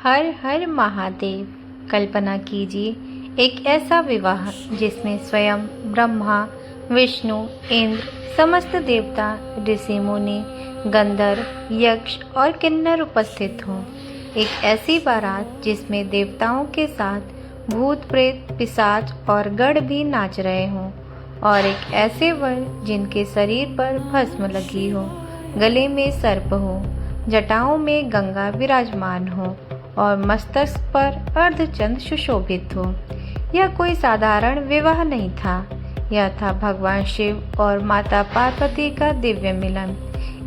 हर हर महादेव। कल्पना कीजिए एक ऐसा विवाह जिसमें स्वयं ब्रह्मा, विष्णु, इंद्र, समस्त देवता, ऋषि मुनि, गंधर्व, यक्ष और किन्नर उपस्थित हों। एक ऐसी बारात जिसमें देवताओं के साथ भूत प्रेत, पिशाच और गढ़ भी नाच रहे हों। और एक ऐसे वर जिनके शरीर पर भस्म लगी हो, गले में सर्प हो, जटाओं में गंगा विराजमान हो और मस्तक पर अर्धचंद्र सुशोभित हो। यह कोई साधारण विवाह नहीं था, यह था भगवान शिव और माता पार्वती का दिव्य मिलन।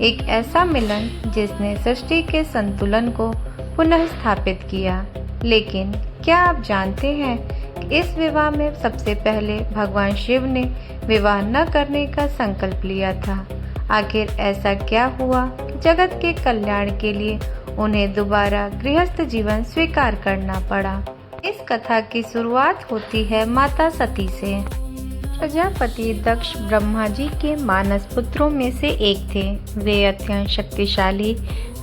एक ऐसा मिलन जिसने सृष्टि के संतुलन को पुनः स्थापित किया। लेकिन क्या आप जानते हैं कि इस विवाह में सबसे पहले भगवान शिव ने विवाह न करने का संकल्प लिया था? आखिर ऐसा क्या हुआ कि जगत के कल्याण के लिए उन्हें दोबारा गृहस्थ जीवन स्वीकार करना पड़ा? इस कथा की शुरुआत होती है माता सती से। प्रजापति दक्ष ब्रह्मा जी के मानस पुत्रों में से एक थे। वे अत्यंत शक्तिशाली,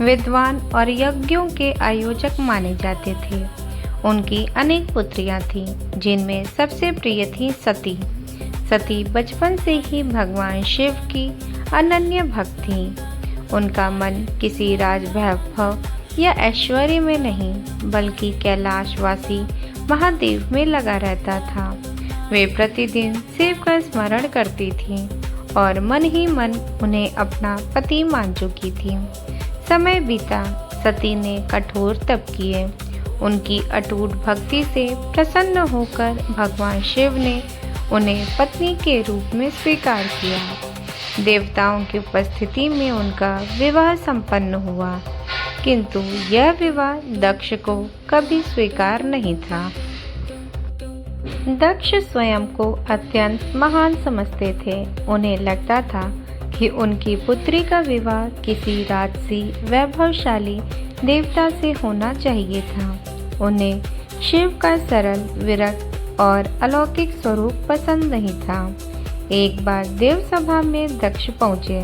विद्वान और यज्ञों के आयोजक माने जाते थे। उनकी अनेक पुत्रियां थीं, जिनमें सबसे प्रिय थी सती। सती बचपन से ही भगवान शिव की अनन्य भक्त थीं। उनका मन किसी राजवैभव या ऐश्वर्य में नहीं, बल्कि कैलाशवासी महादेव में लगा रहता था। वे प्रतिदिन शिव का स्मरण करती थीं और मन ही मन उन्हें अपना पति मान चुकी थीं। समय बीता, सती ने कठोर तप किए। उनकी अटूट भक्ति से प्रसन्न होकर भगवान शिव ने उन्हें पत्नी के रूप में स्वीकार किया। देवताओं की उपस्थिति में उनका विवाह संपन्न हुआ, किंतु यह विवाह दक्ष को कभी स्वीकार नहीं था। दक्ष स्वयं को अत्यंत महान समझते थे। उन्हें लगता था कि उनकी पुत्री का विवाह किसी राजसी वैभवशाली देवता से होना चाहिए था। उन्हें शिव का सरल, विरक्त और अलौकिक स्वरूप पसंद नहीं था। एक बार देव सभा में दक्ष पहुँचे।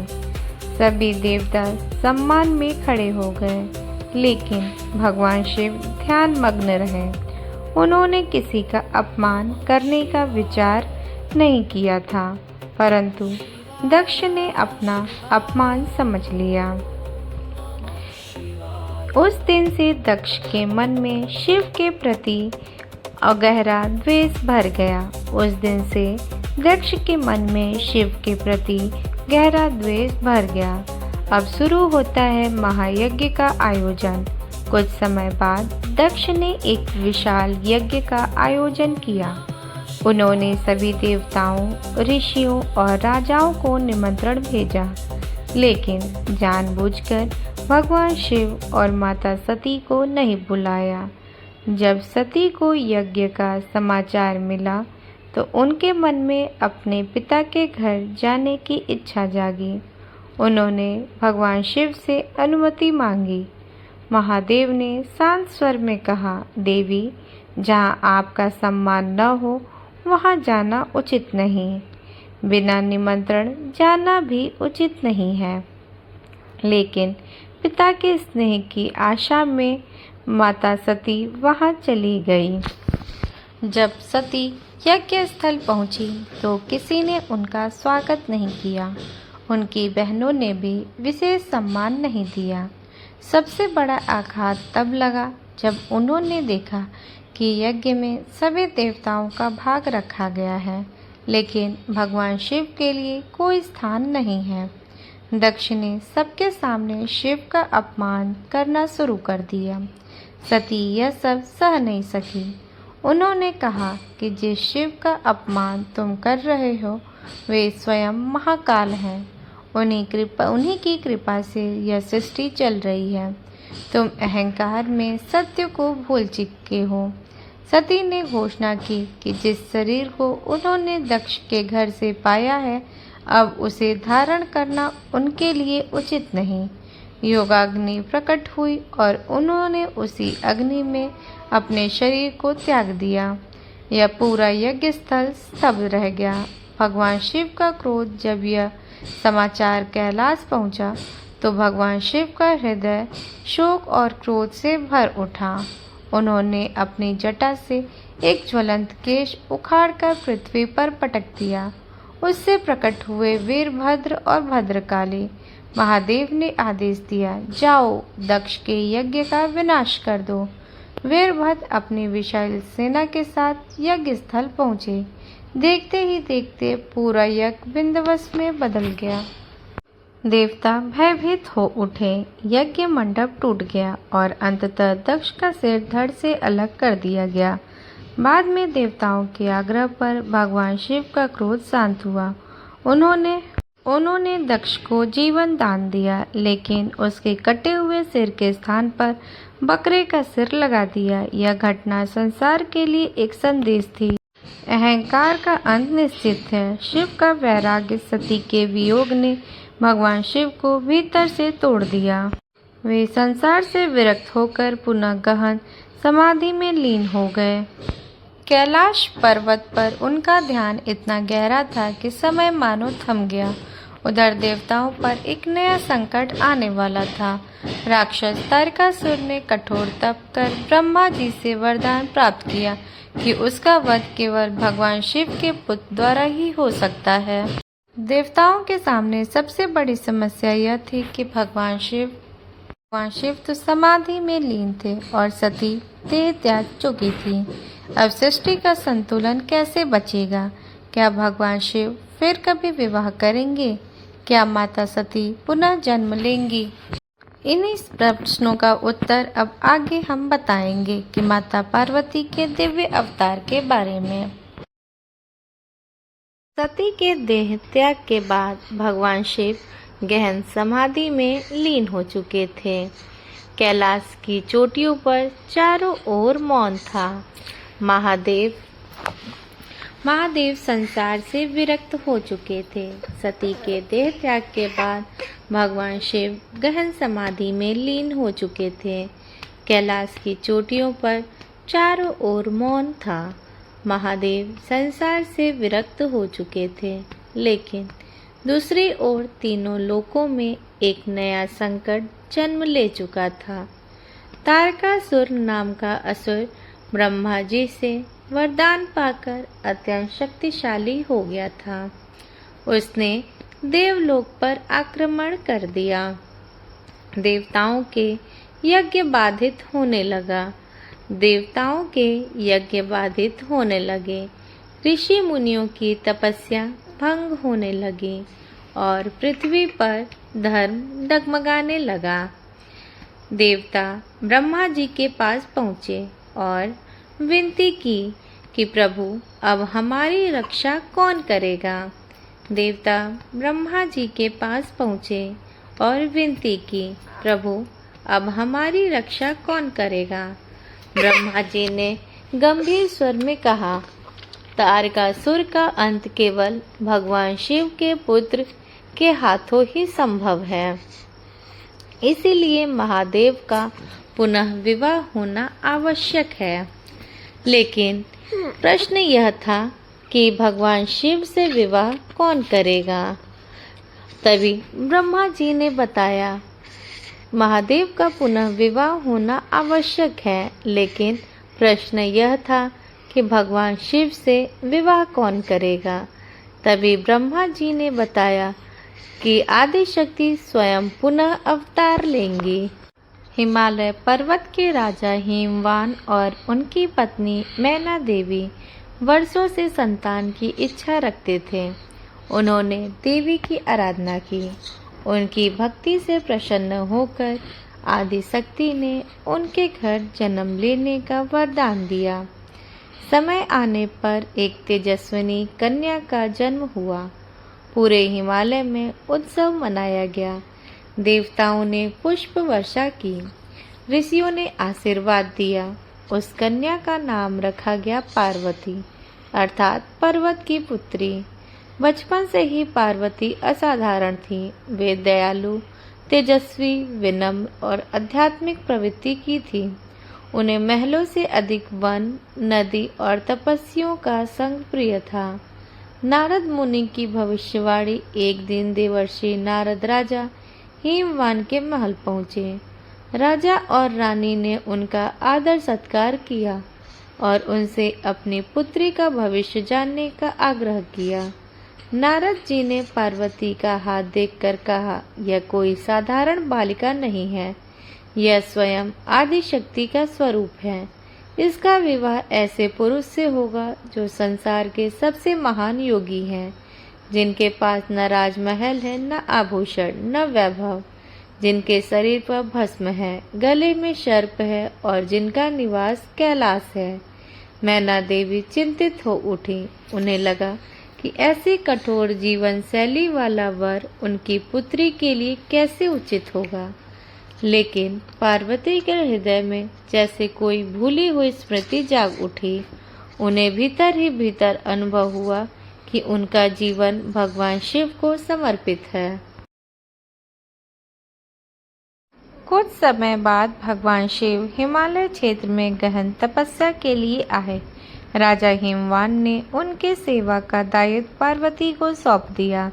सभी देवता सम्मान में खड़े हो गए, लेकिन भगवान शिव ध्यान मग्न रहे। उन्होंने किसी का अपमान करने का विचार नहीं किया था, परंतु दक्ष ने अपना अपमान समझ लिया। उस दिन से दक्ष के मन में शिव के प्रति गहरा द्वेष भर गया। उस दिन से दक्ष के मन में शिव के प्रति गहरा द्वेष भर गया। अब शुरू होता है महायज्ञ का आयोजन। कुछ समय बाद दक्ष ने एक विशाल यज्ञ का आयोजन किया। उन्होंने सभी देवताओं, ऋषियों और राजाओं को निमंत्रण भेजा, लेकिन जानबूझकर भगवान शिव और माता सती को नहीं बुलाया। जब सती को यज्ञ का समाचार मिला तो उनके मन में अपने पिता के घर जाने की इच्छा जागी। उन्होंने भगवान शिव से अनुमति मांगी। महादेव ने शांत स्वर में कहा, देवी, जहाँ आपका सम्मान न हो वहाँ जाना उचित नहीं। बिना निमंत्रण जाना भी उचित नहीं है। लेकिन पिता के स्नेह की आशा में माता सती वहाँ चली गई। जब सती यज्ञ स्थल पहुँची तो किसी ने उनका स्वागत नहीं किया। उनकी बहनों ने भी विशेष सम्मान नहीं दिया। सबसे बड़ा आघात तब लगा जब उन्होंने देखा कि यज्ञ में सभी देवताओं का भाग रखा गया है, लेकिन भगवान शिव के लिए कोई स्थान नहीं है। दक्ष ने सबके सामने शिव का अपमान करना शुरू कर दिया। सती यह सब सह नहीं सकी। उन्होंने कहा कि जिस शिव का अपमान तुम कर रहे हो वे स्वयं महाकाल हैं। उन्हीं की कृपा से यह सृष्टि चल रही है। तुम अहंकार में सत्य को भूल चुके हो। सती ने घोषणा की कि जिस शरीर को उन्होंने दक्ष के घर से पाया है, अब उसे धारण करना उनके लिए उचित नहीं। योगाग्नि प्रकट हुई और उन्होंने उसी अग्नि में अपने शरीर को त्याग दिया। यह पूरा यज्ञ स्थल स्तब्ध रह गया। भगवान शिव का क्रोध जब यह समाचार कैलाश पहुंचा तो भगवान शिव का हृदय शोक और क्रोध से भर उठा। उन्होंने अपनी जटा से एक ज्वलंत केश उखाड़कर पृथ्वी पर पटक दिया। उससे प्रकट हुए वीरभद्र और भद्रकाली। महादेव ने आदेश दिया, जाओ दक्ष के यज्ञ का विनाश कर दो। वीरभद्र अपनी विशाल सेना के साथ यज्ञ स्थल पहुंचे। देखते ही देखते पूरा यज्ञ विध्वंस में बदल गया। देवता भयभीत हो उठे। यज्ञ मंडप टूट गया और अंततः दक्ष का सिर धड़ से अलग कर दिया गया। बाद में देवताओं के आग्रह पर भगवान शिव का क्रोध शांत हुआ। उन्होंने दक्ष को जीवन दान दिया, लेकिन उसके कटे हुए सिर के स्थान पर बकरे का सिर लगा दिया। यह घटना संसार के लिए एक संदेश थी। अहंकार का अंत निश्चित है। शिव का वैराग्य सती के वियोग ने भगवान शिव को भीतर से तोड़ दिया। वे संसार से विरक्त होकर पुनः गहन समाधि में लीन हो गए। कैलाश पर्वत पर उनका ध्यान इतना गहरा था कि समय मानो थम गया। उधर देवताओं पर एक नया संकट आने वाला था। राक्षस तारकासुर ने कठोर तप कर ब्रह्मा जी से वरदान प्राप्त किया कि उसका वध केवल भगवान शिव के पुत्र द्वारा ही हो सकता है। देवताओं के सामने सबसे बड़ी समस्या यह थी कि भगवान शिव तो समाधि में लीन थे और सती देह त्याग चुकी थी। अब सृष्टि का संतुलन कैसे बचेगा? क्या भगवान शिव फिर कभी विवाह करेंगे? क्या माता सती पुनः जन्म लेंगी? इन्हीं प्रश्नों का उत्तर अब आगे हम बताएंगे कि माता पार्वती के दिव्य अवतार के बारे में। सती के देह त्याग के बाद भगवान शिव गहन समाधि में लीन हो चुके थे। कैलाश की चोटियों पर चारों ओर मौन था। महादेव संसार से विरक्त हो चुके थे। सती के देह त्याग के बाद भगवान शिव गहन समाधि में लीन हो चुके थे। कैलाश की चोटियों पर चारों ओर मौन था। महादेव संसार से विरक्त हो चुके थे, लेकिन दूसरी ओर तीनों लोकों में एक नया संकट जन्म ले चुका था। तारकासुर नाम का असुर ब्रह्मा जी से वरदान पाकर अत्यंत शक्तिशाली हो गया था। उसने देवलोक पर आक्रमण कर दिया। देवताओं के यज्ञ बाधित होने लगे। ऋषि मुनियों की तपस्या भंग होने लगी और पृथ्वी पर धर्म डगमगाने लगा। देवता ब्रह्मा जी के पास पहुँचे और विनती की कि प्रभु अब हमारी रक्षा कौन करेगा। देवता ब्रह्मा जी के पास पहुँचे और विनती की, प्रभु अब हमारी रक्षा कौन करेगा। ब्रह्मा जी ने गंभीर स्वर में कहा, तारकासुर का अंत केवल भगवान शिव के पुत्र के हाथों ही संभव है। इसीलिए महादेव का पुनः विवाह होना आवश्यक है। लेकिन प्रश्न यह था कि भगवान शिव से विवाह कौन करेगा। तभी ब्रह्मा जी ने बताया, महादेव का पुनः विवाह होना आवश्यक है, लेकिन प्रश्न यह था कि भगवान शिव से विवाह कौन करेगा। तभी ब्रह्मा जी ने बताया कि आदिशक्ति स्वयं पुनः अवतार लेंगी। हिमालय पर्वत के राजा हिमवान और उनकी पत्नी मैना देवी वर्षों से संतान की इच्छा रखते थे। उन्होंने देवी की आराधना की। उनकी भक्ति से प्रसन्न होकर आदिशक्ति ने उनके घर जन्म लेने का वरदान दिया। समय आने पर एक तेजस्विनी कन्या का जन्म हुआ। पूरे हिमालय में उत्सव मनाया गया। देवताओं ने पुष्प वर्षा की। ऋषियों ने आशीर्वाद दिया। उस कन्या का नाम रखा गया पार्वती, अर्थात पर्वत की पुत्री। बचपन से ही पार्वती असाधारण थी। वे दयालु, तेजस्वी, विनम्र और आध्यात्मिक प्रवृत्ति की थी। उन्हें महलों से अधिक वन, नदी और तपस्वियों का संग प्रिय था। नारद मुनि की भविष्यवाणी। एक दिन देवर्षि नारद राजा हिमवान के महल पहुँचे। राजा और रानी ने उनका आदर सत्कार किया और उनसे अपनी पुत्री का भविष्य जानने का आग्रह किया। नारद जी ने पार्वती का हाथ देखकर कहा, यह कोई साधारण बालिका नहीं है, यह स्वयं आदि शक्ति का स्वरूप है। इसका विवाह ऐसे पुरुष से होगा जो संसार के सबसे महान योगी हैं, जिनके पास न राजमहल है, न आभूषण, न वैभव, जिनके शरीर पर भस्म है, गले में सर्प है और जिनका निवास कैलाश है। मैना देवी चिंतित हो उठी। उन्हें लगा कि ऐसी कठोर जीवन शैली वाला वर उनकी पुत्री के लिए कैसे उचित होगा। लेकिन पार्वती के हृदय में जैसे कोई भूली हुई स्मृति जाग उठी। उन्हें भीतर ही भीतर अनुभव हुआ कि उनका जीवन भगवान शिव को समर्पित है। कुछ समय बाद भगवान शिव हिमालय क्षेत्र में गहन तपस्या के लिए आए। राजा हिमवान ने उनके सेवा का दायित्व पार्वती को सौंप दिया।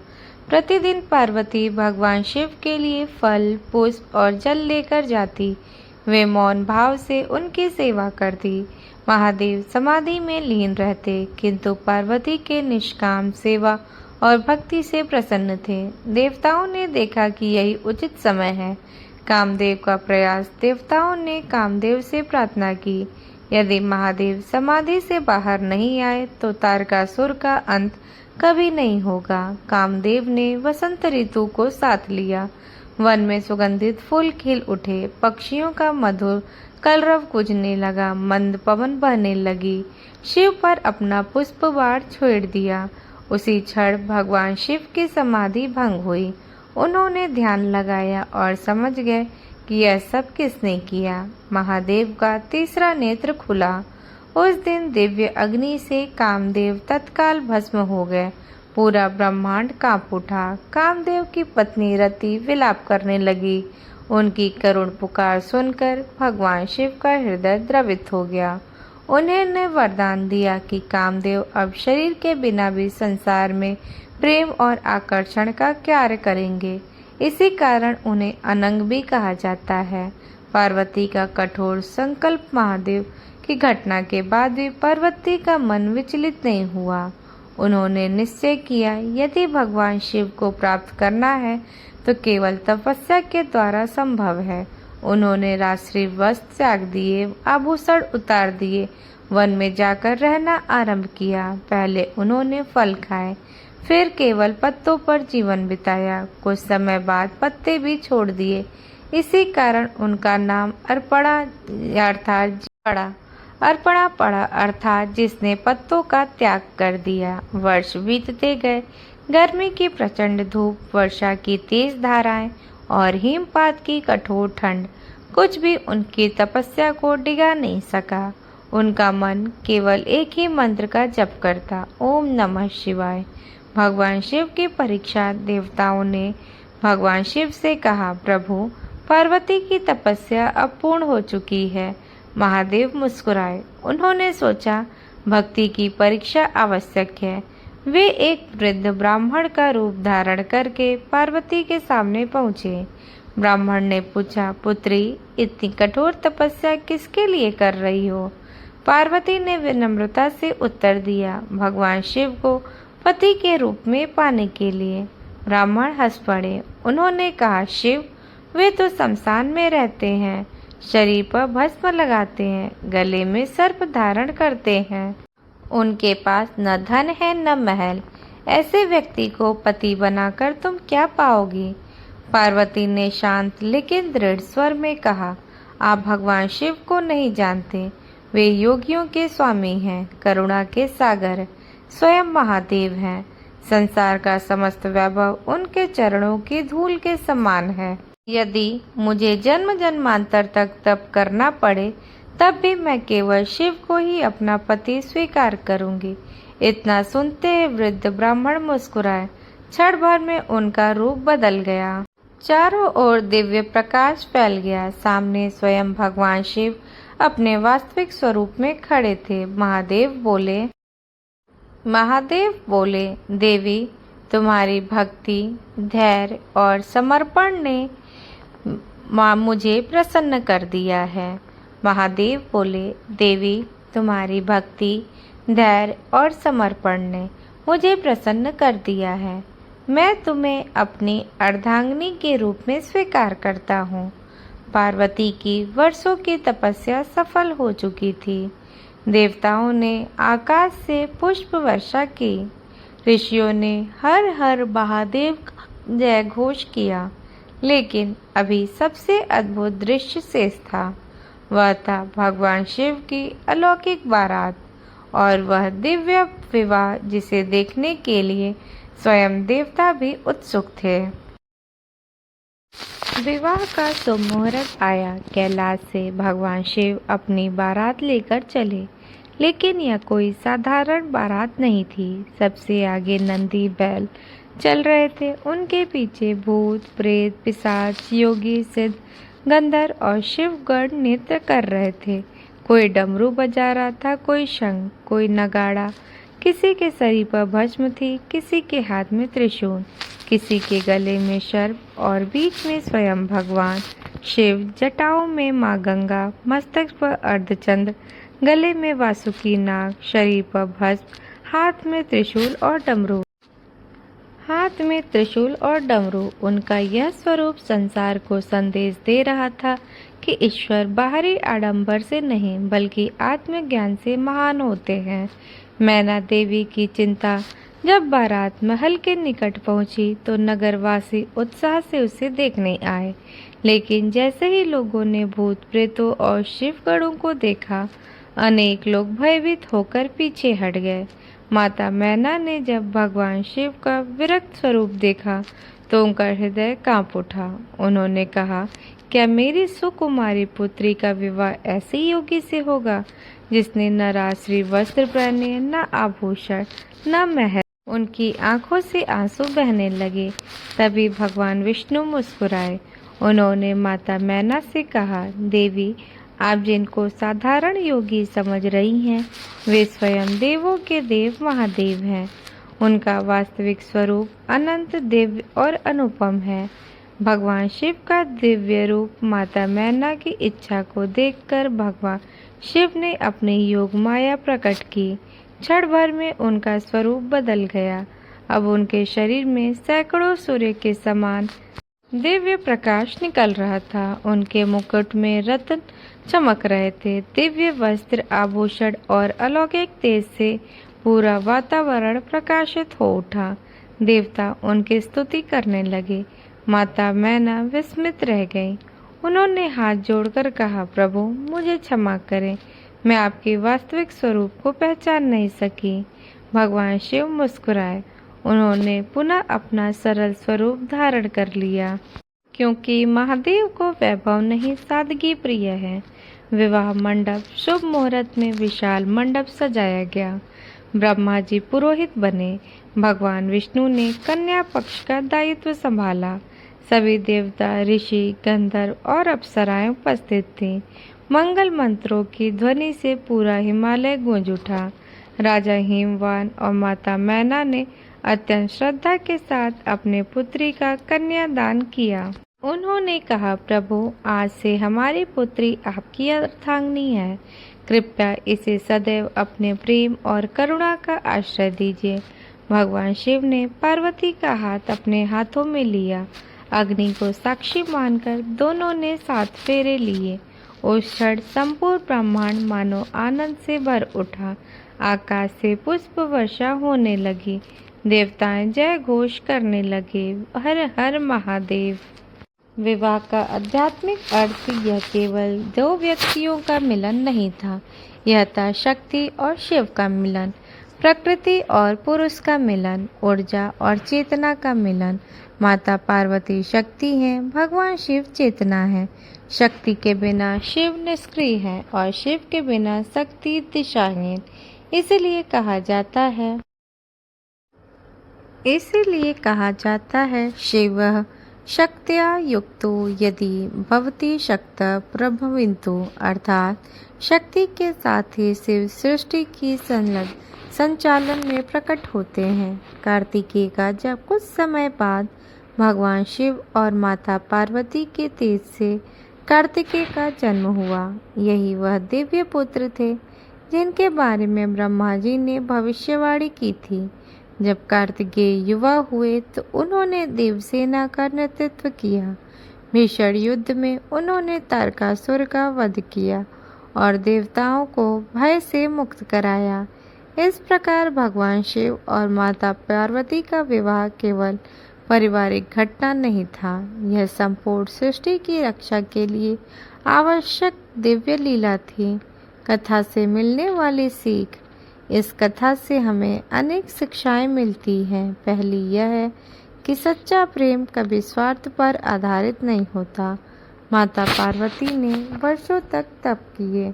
प्रतिदिन पार्वती भगवान शिव के लिए फल, पुष्प और जल लेकर जाती। वे मौन भाव से उनकी सेवा करती। महादेव समाधि में लीन रहते, किंतु पार्वती के निष्काम सेवा और भक्ति से प्रसन्न थे। देवताओं ने देखा कि यही उचित समय है। कामदेव का प्रयास। देवताओं ने कामदेव से प्रार्थना की, यदि महादेव समाधि से बाहर नहीं आए तो तारकासुर का अंत कभी नहीं होगा। कामदेव ने वसंत ऋतु को साथ लिया। वन में सुगंधित फूल खिल उठे, पक्षियों का मधुर कलरव गूंजने लगा, मंद पवन बहने लगी। शिव पर अपना पुष्प बाण छोड़ दिया। उसी क्षण भगवान शिव की समाधि भंग हुई। उन्होंने ध्यान लगाया और समझ गए कि यह सब किसने किया। महादेव का तीसरा नेत्र खुला। उस दिन दिव्य अग्नि से कामदेव तत्काल भस्म हो गए। पूरा ब्रह्मांड कांप उठा। कामदेव की पत्नी रति विलाप करने लगी। उनकी करुण पुकार सुनकर भगवान शिव का हृदय द्रवित हो गया। उन्होंने वरदान दिया कि कामदेव अब शरीर के बिना भी संसार में प्रेम और आकर्षण का कार्य करेंगे। इसी कारण उन्हें अनंग भी कहा जाता है। पार्वती का कठोर संकल्प। महादेव की घटना के बाद भी पार्वती का मन विचलित नहीं हुआ। उन्होंने निश्चय किया, यदि भगवान शिव को प्राप्त करना है तो केवल तपस्या के द्वारा संभव है। उन्होंने राष्ट्रीय वस्त्र त्याग दिए, आभूषण उतार दिए, वन में जाकर रहना आरंभ किया। पहले उन्होंने फल खाए, फिर केवल पत्तों पर जीवन बिताया। कुछ समय बाद पत्ते भी छोड़ दिए। इसी कारण उनका नाम अर्पणा पड़ा, अर्थात जिसने पत्तों का त्याग कर दिया। वर्ष बीतते गए। गर्मी की प्रचंड धूप, वर्षा की तेज धाराएं और हिमपात की कठोर ठंड कुछ भी उनकी तपस्या को डिगा नहीं सका। उनका मन केवल एक ही मंत्र का जप करता, ओम नमः शिवाय। भगवान शिव की परीक्षा। देवताओं ने भगवान शिव से कहा, प्रभु, पार्वती की तपस्या अब पूर्ण हो चुकी है। महादेव मुस्कुराए। उन्होंने सोचा, भक्ति की परीक्षा आवश्यक है। वे एक वृद्ध ब्राह्मण का रूप धारण करके पार्वती के सामने पहुँचे। ब्राह्मण ने पूछा, पुत्री, इतनी कठोर तपस्या किसके लिए कर रही हो? पार्वती ने विनम्रता से उत्तर दिया, भगवान शिव को पति के रूप में पाने के लिए। ब्राह्मण हंस पड़े। उन्होंने कहा, शिव, वे तो शमशान में रहते हैं, शरीर पर भस्म लगाते हैं, गले में सर्प धारण करते हैं। उनके पास न धन है न महल। ऐसे व्यक्ति को पति बनाकर तुम क्या पाओगी? पार्वती ने शांत लेकिन दृढ़ स्वर में कहा, आप भगवान शिव को नहीं जानते। वे योगियों के स्वामी हैं, करुणा के सागर, स्वयं महादेव हैं। संसार का समस्त वैभव उनके चरणों की धूल के समान है। यदि मुझे जन्म जन्मांतर तक तप करना पड़े तब भी मैं केवल शिव को ही अपना पति स्वीकार करूंगी। इतना सुनते ही वृद्ध ब्राह्मण मुस्कुराए। क्षण भर में उनका रूप बदल गया। चारों ओर दिव्य प्रकाश फैल गया। सामने स्वयं भगवान शिव अपने वास्तविक स्वरूप में खड़े थे। महादेव बोले, देवी, तुम्हारी भक्ति, धैर्य और समर्पण ने मुझे प्रसन्न कर दिया है। महादेव बोले, देवी, तुम्हारी भक्ति, धैर्य और समर्पण ने मुझे प्रसन्न कर दिया है। मैं तुम्हें अपनी अर्धांगिनी के रूप में स्वीकार करता हूँ। पार्वती की वर्षों की तपस्या सफल हो चुकी थी। देवताओं ने आकाश से पुष्प वर्षा की। ऋषियों ने हर हर महादेव का जय घोष किया। लेकिन अभी सबसे अद्भुत दृश्य शेष था। वह था भगवान शिव की अलौकिक बारात और वह दिव्य विवाह जिसे देखने के लिए स्वयं देवता भी उत्सुक थे। विवाह का शुभ मुहूर्त आया। कैलाश से भगवान शिव अपनी बारात लेकर चले, लेकिन यह कोई साधारण बारात नहीं थी। सबसे आगे नंदी बैल चल रहे थे। उनके पीछे भूत, प्रेत, पिशाच, योगी, सिद्ध, गंधर्व और शिवगण नृत्य कर रहे थे। कोई डमरू बजा रहा था, कोई शंख, कोई नगाड़ा। किसी के शरीर पर भस्म थी, किसी के हाथ में त्रिशूल, किसी के गले में सर्प और बीच में स्वयं भगवान शिव। जटाओं में माँ गंगा, मस्तक पर अर्धचंद्र, गले में वासुकी नाग, शरीर पर भस्म, हाथ में त्रिशूल और डमरू। उनका यह स्वरूप संसार को संदेश दे रहा था कि ईश्वर बाहरी आडंबर से नहीं बल्कि आत्मज्ञान से महान होते हैं। मैना देवी की चिंता जब बारात महल के निकट पहुंची तो नगरवासी उत्साह से उसे देखने आए। लेकिन जैसे ही लोगों ने भूत, प्रेतों और शिवगणों को देखा, अनेक लोग भयभीत होकर पीछे हट गए। माता मैना ने जब भगवान शिव का विरक्त स्वरूप देखा तो उनका हृदय कांप उठा। उन्होंने कहा, क्या मेरी सुकुमारी पुत्री का विवाह ऐसे योगी से होगा जिसने न राजश्री वस्त्र पहने, न आभूषण, न महल? उनकी आंखों से आंसू बहने लगे। तभी भगवान विष्णु मुस्कुराए। उन्होंने माता मैना से कहा, देवी, आप जिनको साधारण योगी समझ रही हैं, वे स्वयं देवों के देव महादेव हैं। उनका वास्तविक स्वरूप अनंत, दिव्य और अनुपम है। भगवान शिव का दिव्य रूप माता मैना की इच्छा को देखकर भगवान शिव ने अपनी योग माया प्रकट की। क्षण भर में उनका स्वरूप बदल गया। अब उनके शरीर में सैकड़ों सूर्य के समान दिव्य प्रकाश निकल रहा था। उनके मुकुट में रत्न चमक रहे थे। दिव्य वस्त्र, आभूषण और अलौकिक तेज से पूरा वातावरण प्रकाशित हो उठा। देवता उनकी स्तुति करने लगे। माता मैना विस्मित रह गई। उन्होंने हाथ जोड़कर कहा, प्रभु, मुझे क्षमा करें, मैं आपके वास्तविक स्वरूप को पहचान नहीं सकी। भगवान शिव मुस्कुराए। उन्होंने पुनः अपना सरल स्वरूप धारण कर लिया, क्योंकि महादेव को वैभव नहीं, सादगी प्रिय है। विवाह मंडप शुभ मुहूर्त में विशाल मंडप सजाया गया। ब्रह्मा जी पुरोहित बने। भगवान विष्णु ने कन्या पक्ष का दायित्व संभाला। सभी देवता, ऋषि, गंधर्व और अप्सराएं उपस्थित थीं। मंगल मंत्रों की ध्वनि से पूरा हिमालय गूंज उठा। राजा हिमवान और माता मैना ने अत्यंत श्रद्धा के साथ अपने पुत्री का कन्यादान किया। उन्होंने कहा, प्रभु, आज से हमारी पुत्री आपकी अर्धांगिनी है। कृपया इसे सदैव अपने प्रेम और करुणा का आश्रय दीजिए। भगवान शिव ने पार्वती का हाथ अपने हाथों में लिया। अग्नि को साक्षी मानकर दोनों ने 7 फेरे लिए। उस क्षण संपूर्ण ब्रह्मांड मानो आनंद से भर उठा। आकाश से पुष्प वर्षा होने लगी। देवताएं जय घोष करने लगे, हर हर महादेव। विवाह का आध्यात्मिक अर्थ यह केवल 2 व्यक्तियों का मिलन नहीं था, यह था शक्ति और शिव का मिलन, प्रकृति और पुरुष का मिलन, ऊर्जा और चेतना का मिलन। माता पार्वती शक्ति हैं, भगवान शिव चेतना है। शक्ति के बिना शिव निष्क्रिय है और शिव के बिना शक्ति दिशाहीन। इसीलिए कहा जाता है शिव शक्त्या युक्तो यदि भवति शक्तः प्रभविन्तु, अर्थात शक्ति के साथ ही शिव सृष्टि की संचालन में प्रकट होते हैं। कार्तिकेय का जब कुछ समय बाद भगवान शिव और माता पार्वती के तेज से कार्तिकेय का जन्म हुआ। यही वह दिव्य पुत्र थे जिनके बारे में ब्रह्मा जी ने भविष्यवाणी की थी। जब कार्तिकेय युवा हुए तो उन्होंने देवसेना का नेतृत्व किया। भीषण युद्ध में उन्होंने तारकासुर का वध किया और देवताओं को भय से मुक्त कराया। इस प्रकार भगवान शिव और माता पार्वती का विवाह केवल पारिवारिक घटना नहीं था, यह संपूर्ण सृष्टि की रक्षा के लिए आवश्यक दिव्य लीला थी। कथा से मिलने वाली सीख। इस कथा से हमें अनेक शिक्षाएं मिलती हैं। पहली यह है कि सच्चा प्रेम कभी स्वार्थ पर आधारित नहीं होता। माता पार्वती ने वर्षों तक तप किए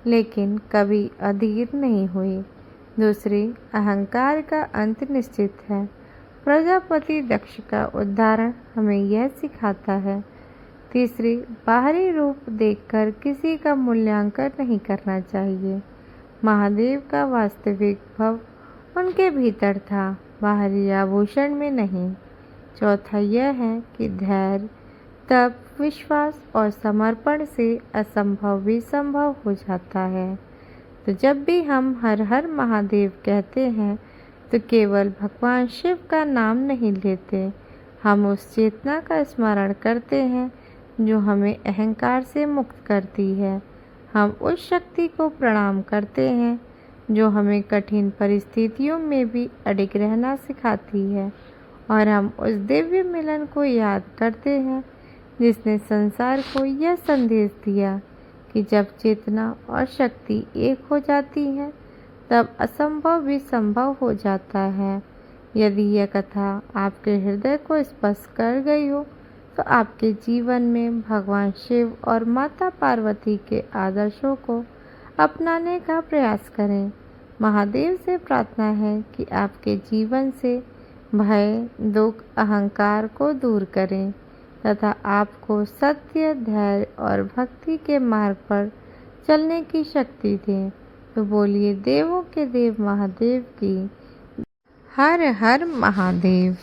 लेकिन कभी अधीर नहीं हुई। दूसरी, अहंकार का अंत निश्चित है। प्रजापति दक्ष का उदाहरण हमें यह सिखाता है। तीसरी, बाहरी रूप देखकर किसी का मूल्यांकन नहीं करना चाहिए। महादेव का वास्तविक भाव उनके भीतर था, बाहरी आभूषण में नहीं। चौथा यह है कि धैर्य, तप, विश्वास और समर्पण से असंभव भी संभव हो जाता है। तो जब भी हम हर हर महादेव कहते हैं तो केवल भगवान शिव का नाम नहीं लेते, हम उस चेतना का स्मरण करते हैं जो हमें अहंकार से मुक्त करती है। हम उस शक्ति को प्रणाम करते हैं जो हमें कठिन परिस्थितियों में भी अडिग रहना सिखाती है, और हम उस दिव्य मिलन को याद करते हैं जिसने संसार को यह संदेश दिया कि जब चेतना और शक्ति एक हो जाती है तब असंभव भी संभव हो जाता है। यदि यह कथा आपके हृदय को स्पर्श कर गई हो तो आपके जीवन में भगवान शिव और माता पार्वती के आदर्शों को अपनाने का प्रयास करें। महादेव से प्रार्थना है कि आपके जीवन से भय, दुख, अहंकार को दूर करें तथा आपको सत्य, धैर्य और भक्ति के मार्ग पर चलने की शक्ति दें। तो बोलिए देवों के देव महादेव की हर हर महादेव।